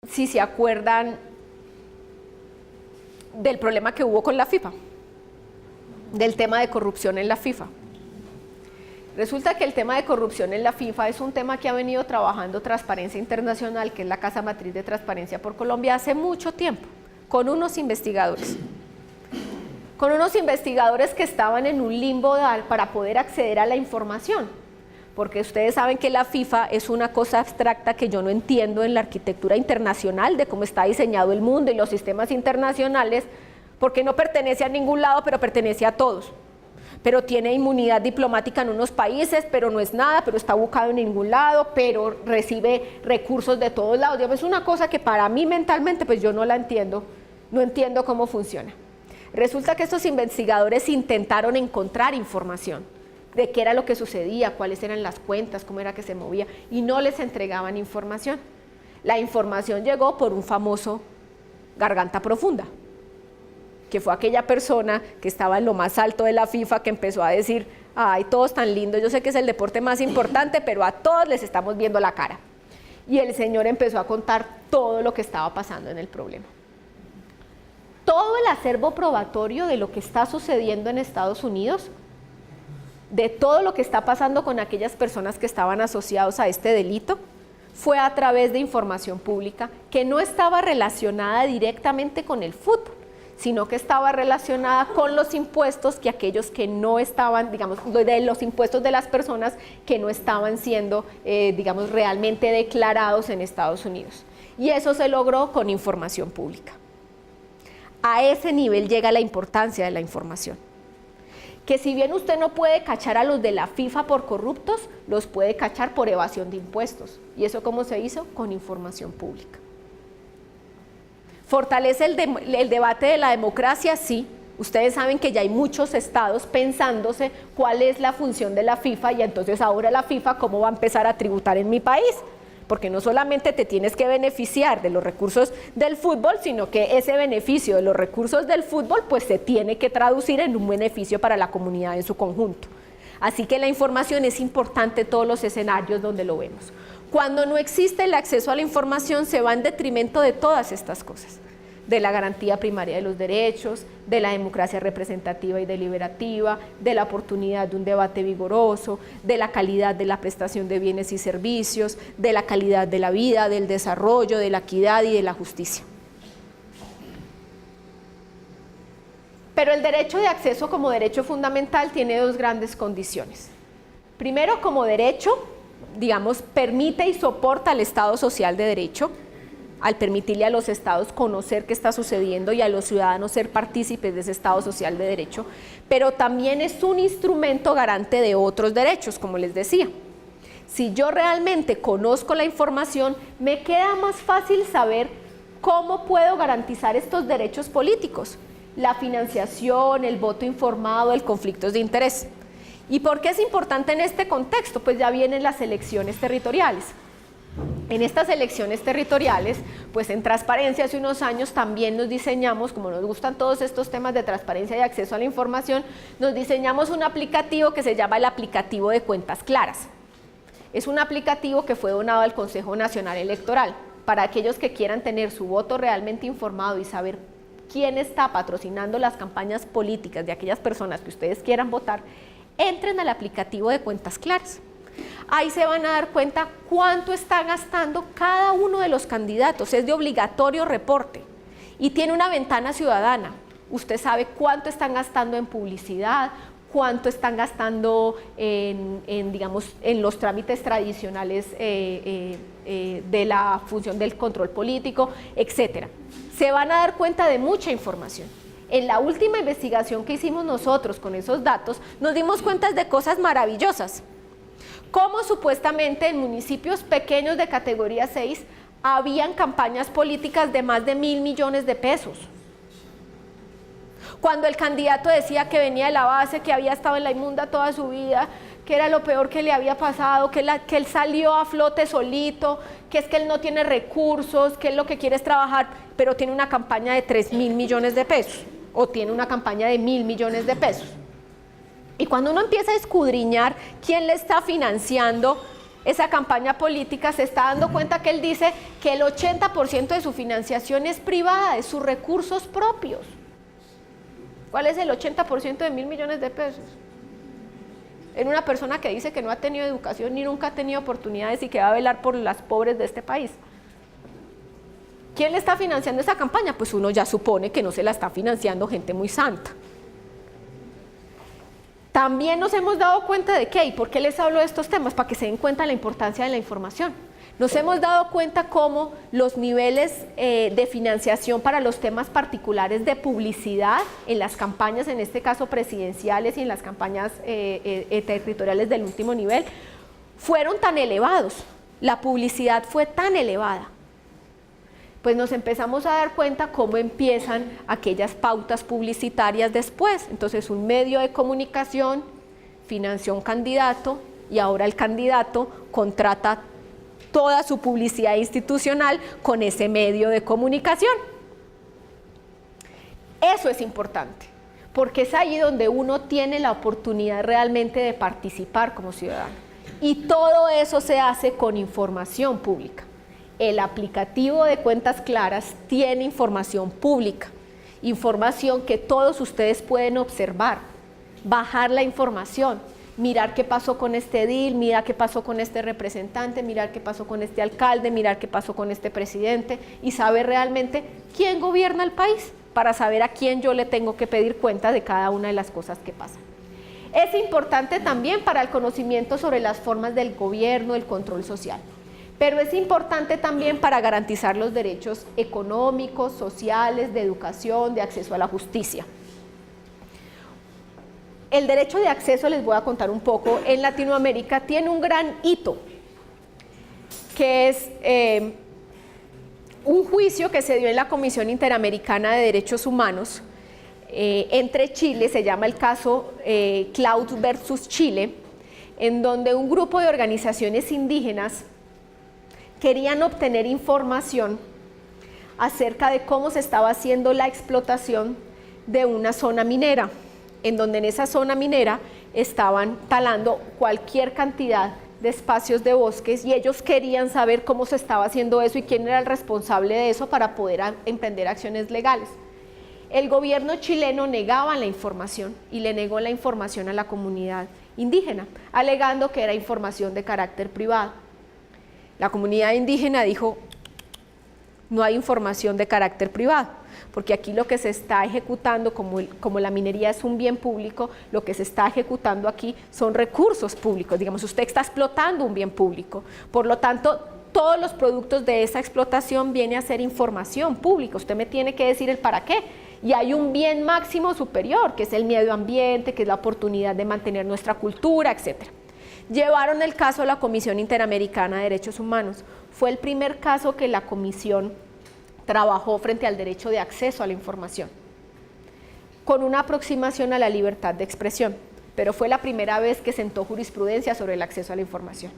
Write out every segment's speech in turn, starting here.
si se acuerdan del problema que hubo con la FIFA, del tema de corrupción en la FIFA. Resulta que el tema de corrupción en la FIFA es un tema que ha venido trabajando Transparencia Internacional, que es la casa matriz de Transparencia por Colombia, hace mucho tiempo, con unos investigadores que estaban en un limbo para poder acceder a la información, porque ustedes saben que la FIFA es una cosa abstracta que yo no entiendo en la arquitectura internacional de cómo está diseñado el mundo y los sistemas internacionales, porque no pertenece a ningún lado, pero pertenece a todos. Pero tiene inmunidad diplomática en unos países, pero no es nada, pero está ubicado en ningún lado, pero recibe recursos de todos lados. Digamos, es una cosa que para mí mentalmente pues yo no la entiendo, no entiendo cómo funciona. Resulta que estos investigadores intentaron encontrar información de qué era lo que sucedía, cuáles eran las cuentas, cómo era que se movía, y no les entregaban información. La información llegó por un famoso Garganta Profunda, que fue aquella persona que estaba en lo más alto de la FIFA, que empezó a decir, ay, todos tan lindos, yo sé que es el deporte más importante, pero a todos les estamos viendo la cara. Y el señor empezó a contar todo lo que estaba pasando en el problema. Todo el acervo probatorio de lo que está sucediendo en Estados Unidos, de todo lo que está pasando con aquellas personas que estaban asociados a este delito, fue a través de información pública que no estaba relacionada directamente con el fútbol, sino que estaba relacionada con los impuestos que aquellos que no estaban, digamos, de los impuestos de las personas que no estaban siendo, digamos, realmente declarados en Estados Unidos. Y eso se logró con información pública. A ese nivel llega la importancia de la información. Que si bien usted no puede cachar a los de la FIFA por corruptos, los puede cachar por evasión de impuestos. ¿Y eso cómo se hizo? Con información pública. ¿Fortalece el debate de la democracia? Sí. Ustedes saben que ya hay muchos estados pensándose cuál es la función de la FIFA y entonces ahora la FIFA cómo va a empezar a tributar en mi país. Porque no solamente te tienes que beneficiar de los recursos del fútbol, sino que ese beneficio de los recursos del fútbol pues se tiene que traducir en un beneficio para la comunidad en su conjunto. Así que la información es importante en todos los escenarios donde lo vemos. Cuando no existe el acceso a la información se va en detrimento de todas estas cosas, de la garantía primaria de los derechos, de la democracia representativa y deliberativa, de la oportunidad de un debate vigoroso, de la calidad de la prestación de bienes y servicios, de la calidad de la vida, del desarrollo, de la equidad y de la justicia. Pero el derecho de acceso como derecho fundamental tiene dos grandes condiciones. Primero, como derecho, digamos, permite y soporta al Estado social de derecho, al permitirle a los estados conocer qué está sucediendo y a los ciudadanos ser partícipes de ese Estado social de derecho, pero también es un instrumento garante de otros derechos, como les decía. Si yo realmente conozco la información, me queda más fácil saber cómo puedo garantizar estos derechos políticos, la financiación, el voto informado, el conflictos de interés. ¿Y por qué es importante en este contexto? Pues ya vienen las elecciones territoriales. En estas elecciones territoriales, pues en Transparencia hace unos años también nos diseñamos, como nos gustan todos estos temas de transparencia y acceso a la información, nos diseñamos un aplicativo que se llama el aplicativo de cuentas claras. Es un aplicativo que fue donado al Consejo Nacional Electoral para aquellos que quieran tener su voto realmente informado y saber quién está patrocinando las campañas políticas de aquellas personas que ustedes quieran votar. Entren al aplicativo de cuentas claras. Ahí se van a dar cuenta cuánto está gastando cada uno de los candidatos, es de obligatorio reporte y tiene una ventana ciudadana. Usted sabe cuánto están gastando en publicidad, cuánto están gastando digamos, en los trámites tradicionales de la función del control político, etcétera. Se van a dar cuenta de mucha información. En la última investigación que hicimos nosotros con esos datos, nos dimos cuenta de cosas maravillosas. Cómo supuestamente en municipios pequeños de categoría 6 habían campañas políticas de más de 1.000 millones de pesos. Cuando el candidato decía que venía de la base, que había estado en la inmunda toda su vida, que era lo peor que le había pasado, que él salió a flote solito, que es que él no tiene recursos, que él lo que quiere es trabajar, pero tiene una campaña de 3.000 millones de pesos o tiene una campaña de 1.000 millones de pesos. Y cuando uno empieza a escudriñar quién le está financiando esa campaña política, se está dando cuenta que él dice que el 80% de su financiación es privada, de sus recursos propios. ¿Cuál es el 80% de 1.000 millones de pesos? En una persona que dice que no ha tenido educación ni nunca ha tenido oportunidades y que va a velar por las pobres de este país. ¿Quién le está financiando esa campaña? Pues uno ya supone que no se la está financiando gente muy santa. También nos hemos dado cuenta de que, ¿y por qué les hablo de estos temas? Para que se den cuenta de la importancia de la información. Nos hemos dado cuenta cómo los niveles de financiación para los temas particulares de publicidad en las campañas, en este caso presidenciales y en las campañas territoriales del último nivel, fueron tan elevados, la publicidad fue tan elevada. Pues nos empezamos a dar cuenta cómo empiezan aquellas pautas publicitarias después. Entonces un medio de comunicación financió un candidato y ahora el candidato contrata toda su publicidad institucional con ese medio de comunicación. Eso es importante, porque es ahí donde uno tiene la oportunidad realmente de participar como ciudadano. Y todo eso se hace con información pública. El aplicativo de Cuentas Claras tiene información pública, información que todos ustedes pueden observar, bajar la información, mirar qué pasó con este edil, mirar qué pasó con este representante, mirar qué pasó con este alcalde, mirar qué pasó con este presidente y saber realmente quién gobierna el país para saber a quién yo le tengo que pedir cuenta de cada una de las cosas que pasan. Es importante también para el conocimiento sobre las formas del gobierno, el control social. Pero es importante también para garantizar los derechos económicos, sociales, de educación, de acceso a la justicia. El derecho de acceso, les voy a contar un poco, en Latinoamérica tiene un gran hito, que es un juicio que se dio en la Comisión Interamericana de Derechos Humanos entre Chile, se llama el caso Cloud versus Chile, en donde un grupo de organizaciones indígenas querían obtener información acerca de cómo se estaba haciendo la explotación de una zona minera, en donde en esa zona minera estaban talando cualquier cantidad de espacios de bosques y ellos querían saber cómo se estaba haciendo eso y quién era el responsable de eso para poder emprender acciones legales. El gobierno chileno negaba la información y le negó la información a la comunidad indígena, alegando que era información de carácter privado. La comunidad indígena dijo, no hay información de carácter privado, porque aquí lo que se está ejecutando, como la minería es un bien público, lo que se está ejecutando aquí son recursos públicos, digamos, usted está explotando un bien público, por lo tanto, todos los productos de esa explotación viene a ser información pública, usted me tiene que decir el para qué, y hay un bien máximo superior, que es el medio ambiente, que es la oportunidad de mantener nuestra cultura, etcétera. Llevaron el caso a la Comisión Interamericana de Derechos Humanos. Fue el primer caso que la Comisión trabajó frente al derecho de acceso a la información, con una aproximación a la libertad de expresión, pero fue la primera vez que sentó jurisprudencia sobre el acceso a la información.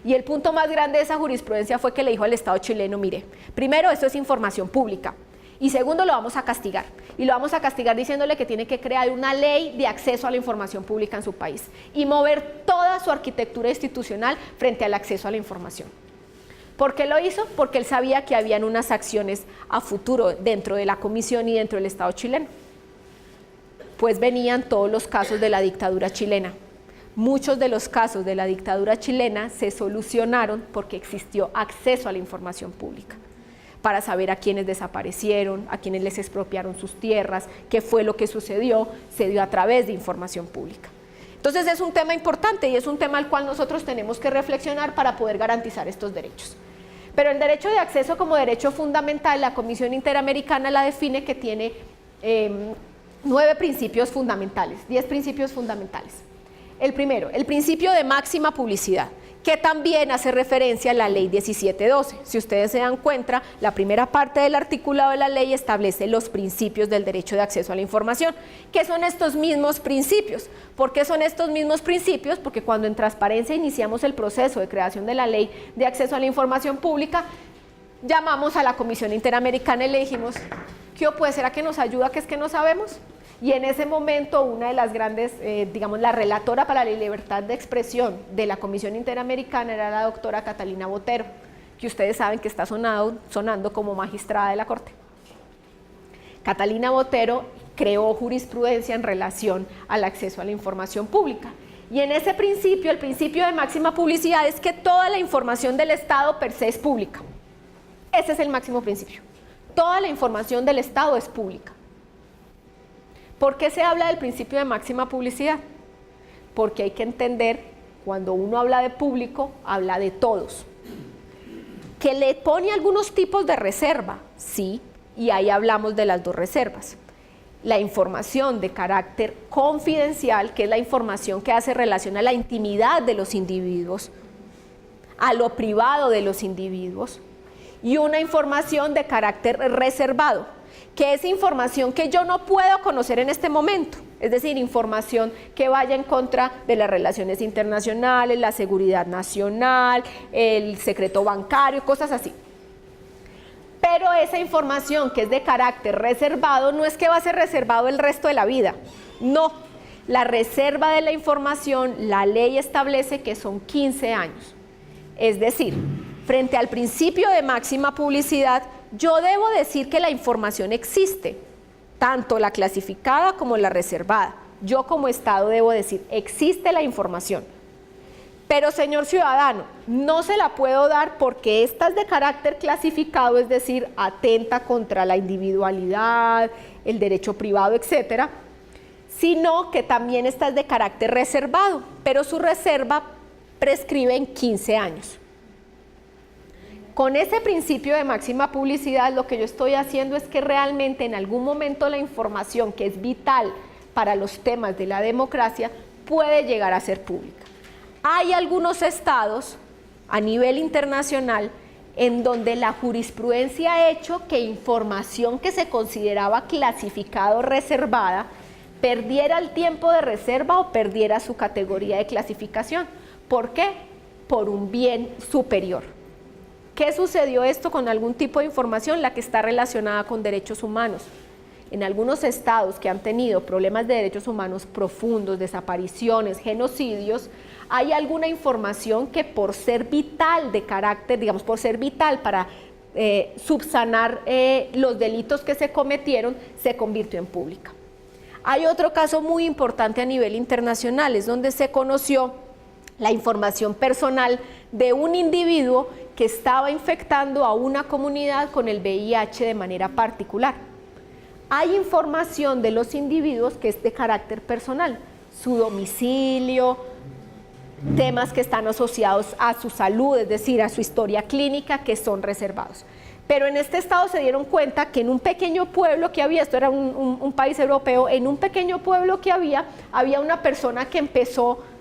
Y el punto más grande de esa jurisprudencia fue que le dijo al Estado chileno, mire, primero, esto es información pública, y segundo, lo vamos a castigar, y lo vamos a castigar diciéndole que tiene que crear una ley de acceso a la información pública en su país y mover toda su arquitectura institucional frente al acceso a la información. ¿Por qué lo hizo? Porque él sabía que habían unas acciones a futuro dentro de la comisión y dentro del Estado chileno. Pues venían todos los casos de la dictadura chilena. Muchos de los casos de la dictadura chilena se solucionaron porque existió acceso a la información pública, para saber a quiénes desaparecieron, a quiénes les expropiaron sus tierras, qué fue lo que sucedió, se dio a través de información pública. Entonces es un tema importante y es un tema al cual nosotros tenemos que reflexionar para poder garantizar estos derechos. Pero el derecho de acceso como derecho fundamental, la Comisión Interamericana la define que tiene 9 principios fundamentales, 10 principios fundamentales. El primero, el principio de máxima publicidad, que también hace referencia a la ley 1712. Si ustedes se dan cuenta, la primera parte del articulado de la ley establece los principios del derecho de acceso a la información. ¿Qué son estos mismos principios? ¿Por qué son estos mismos principios? Porque cuando en Transparencia iniciamos el proceso de creación de la ley de acceso a la información pública, llamamos a la Comisión Interamericana y le dijimos, ¿Qué puede ser a que nos ayuda, que es que no sabemos? Y en ese momento una de las grandes, digamos, la relatora para la libertad de expresión de la Comisión Interamericana era la doctora Catalina Botero, que ustedes saben que está sonando como magistrada de la Corte. Catalina Botero creó jurisprudencia en relación al acceso a la información pública. Y en ese principio, el principio de máxima publicidad es que toda la información del Estado per se es pública. Ese es el máximo principio. Toda la información del Estado es pública. ¿Por qué se habla del principio de máxima publicidad? Porque hay que entender, cuando uno habla de público, habla de todos. ¿Que le pone algunos tipos de reserva? Sí, y ahí hablamos de las dos reservas. La información de carácter confidencial, que es la información que hace relación a la intimidad de los individuos, a lo privado de los individuos, y una información de carácter reservado, que es información que yo no puedo conocer en este momento, es decir, información que vaya en contra de las relaciones internacionales, la seguridad nacional, el secreto bancario, cosas así. Pero esa información que es de carácter reservado no es que va a ser reservado el resto de la vida, no. La reserva de la información, la ley establece que son 15 años. Es decir, frente al principio de máxima publicidad, yo debo decir que la información existe, tanto la clasificada como la reservada. Yo como Estado debo decir, existe la información. Pero, señor ciudadano, no se la puedo dar porque esta es de carácter clasificado, es decir, atenta contra la individualidad, el derecho privado, etcétera, sino que también esta es de carácter reservado, pero su reserva prescribe en 15 años. Con ese principio de máxima publicidad, lo que yo estoy haciendo es que realmente en algún momento la información que es vital para los temas de la democracia puede llegar a ser pública. Hay algunos estados a nivel internacional en donde la jurisprudencia ha hecho que información que se consideraba clasificada o reservada perdiera el tiempo de reserva o perdiera su categoría de clasificación. ¿Por qué? Por un bien superior. ¿Qué sucedió esto con algún tipo de información? La que está relacionada con derechos humanos. En algunos estados que han tenido problemas de derechos humanos profundos, desapariciones, genocidios, hay alguna información que por ser vital de carácter, digamos, por ser vital para subsanar los delitos que se cometieron, se convirtió en pública. Hay otro caso muy importante a nivel internacional, es donde se conoció la información personal de un individuo que estaba infectando a una comunidad con el VIH de manera particular. Hay información de los individuos que es de carácter personal, su domicilio, temas que están asociados a su salud, es decir, a su historia clínica, que son reservados. Pero en este estado se dieron cuenta que en un pequeño pueblo que había, esto era un país europeo, en un pequeño pueblo que había una persona que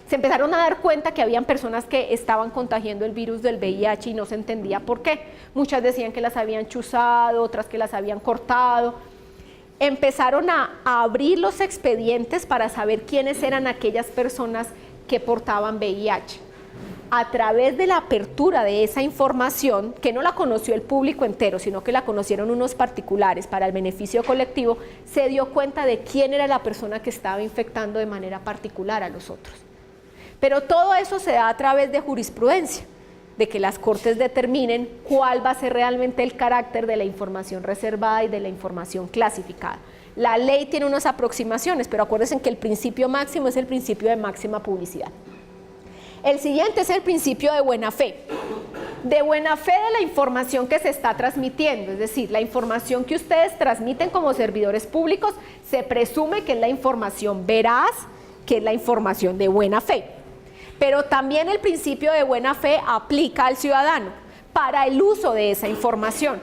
se empezaron a dar cuenta que habían personas que estaban contagiando el virus del VIH y no se entendía por qué. Muchas decían que las habían chuzado, otras que las habían cortado. Empezaron a abrir los expedientes para saber quiénes eran aquellas personas que portaban VIH. A través de la apertura de esa información, que no la conoció el público entero, sino que la conocieron unos particulares para el beneficio colectivo, se dio cuenta de quién era la persona que estaba infectando de manera particular a los otros. Pero todo eso se da a través de jurisprudencia, de que las cortes determinen cuál va a ser realmente el carácter de la información reservada y de la información clasificada. La ley tiene unas aproximaciones, pero acuérdense que el principio máximo es el principio de máxima publicidad. El siguiente es el principio de buena fe. De buena fe de la información que se está transmitiendo, es decir, la información que ustedes transmiten como servidores públicos, se presume que es la información veraz, que es la información de buena fe. Pero también el principio de buena fe aplica al ciudadano para el uso de esa información.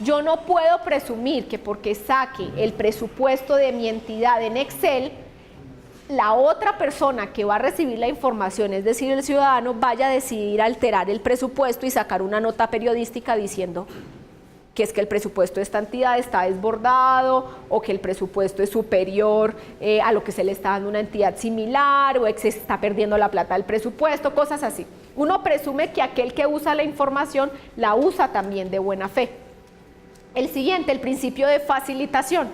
Yo no puedo presumir que porque saque el presupuesto de mi entidad en Excel, la otra persona que va a recibir la información, es decir, el ciudadano, vaya a decidir alterar el presupuesto y sacar una nota periodística diciendo que es que el presupuesto de esta entidad está desbordado o que el presupuesto es superior a lo que se le está dando a una entidad similar o que se está perdiendo la plata del presupuesto, cosas así. Uno presume que aquel que usa la información la usa también de buena fe. El siguiente, el principio de facilitación.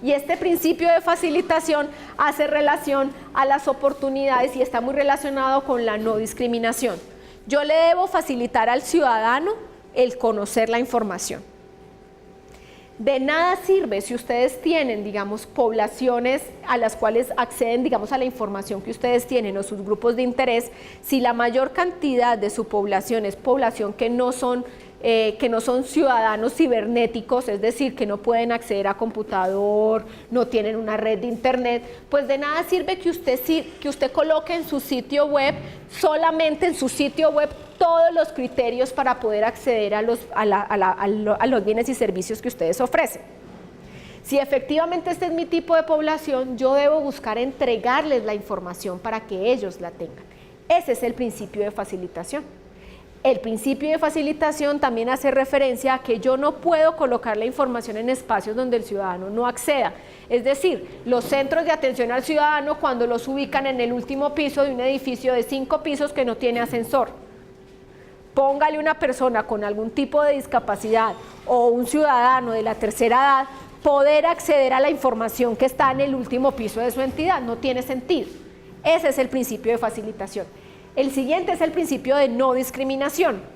Y este principio de facilitación hace relación a las oportunidades y está muy relacionado con la no discriminación. Yo le debo facilitar al ciudadano el conocer la información. De nada sirve si ustedes tienen, digamos, poblaciones a las cuales acceden, digamos, a la información que ustedes tienen o sus grupos de interés, si la mayor cantidad de su población es población que no son ciudadanos cibernéticos, es decir, que no pueden acceder a computador, no tienen una red de internet, pues de nada sirve que usted coloque en su sitio web, solamente en su sitio web, todos los criterios para poder acceder a los bienes y servicios que ustedes ofrecen. Si efectivamente este es mi tipo de población, yo debo buscar entregarles la información para que ellos la tengan. Ese es el principio de facilitación. El principio de facilitación también hace referencia a que yo no puedo colocar la información en espacios donde el ciudadano no acceda. Es decir, los centros de atención al ciudadano, cuando los ubican en el último piso de un edificio de 5 pisos que no tiene ascensor, póngale una persona con algún tipo de discapacidad o un ciudadano de la tercera edad poder acceder a la información que está en el último piso de su entidad. No tiene sentido. Ese es el principio de facilitación. El siguiente es el principio de no discriminación.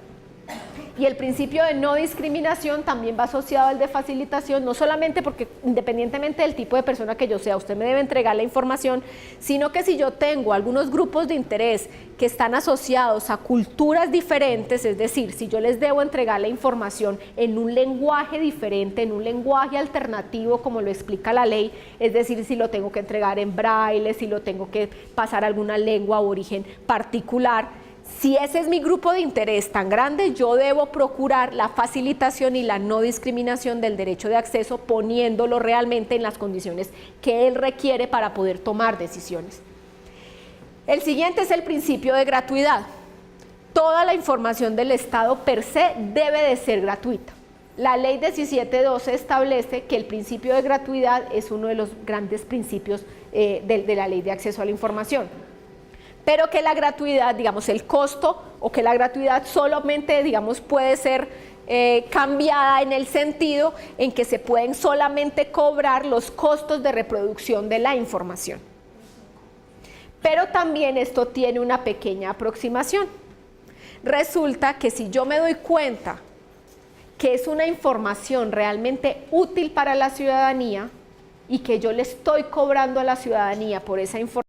Y el principio de no discriminación también va asociado al de facilitación, no solamente porque independientemente del tipo de persona que yo sea, usted me debe entregar la información, sino que si yo tengo algunos grupos de interés que están asociados a culturas diferentes, es decir, si yo les debo entregar la información en un lenguaje diferente, en un lenguaje alternativo como lo explica la ley, es decir, si lo tengo que entregar en braille, si lo tengo que pasar a alguna lengua o origen particular, si ese es mi grupo de interés tan grande, yo debo procurar la facilitación y la no discriminación del derecho de acceso, poniéndolo realmente en las condiciones que él requiere para poder tomar decisiones. El siguiente es el principio de gratuidad. Toda la información del Estado per se debe de ser gratuita. La ley 1712 establece que el principio de gratuidad es uno de los grandes principios de la ley de acceso a la información. Pero que la gratuidad, digamos, el costo o que la gratuidad solamente, digamos, puede ser cambiada en el sentido en que se pueden solamente cobrar los costos de reproducción de la información. Pero también esto tiene una pequeña aproximación. Resulta que si yo me doy cuenta que es una información realmente útil para la ciudadanía y que yo le estoy cobrando a la ciudadanía por esa información,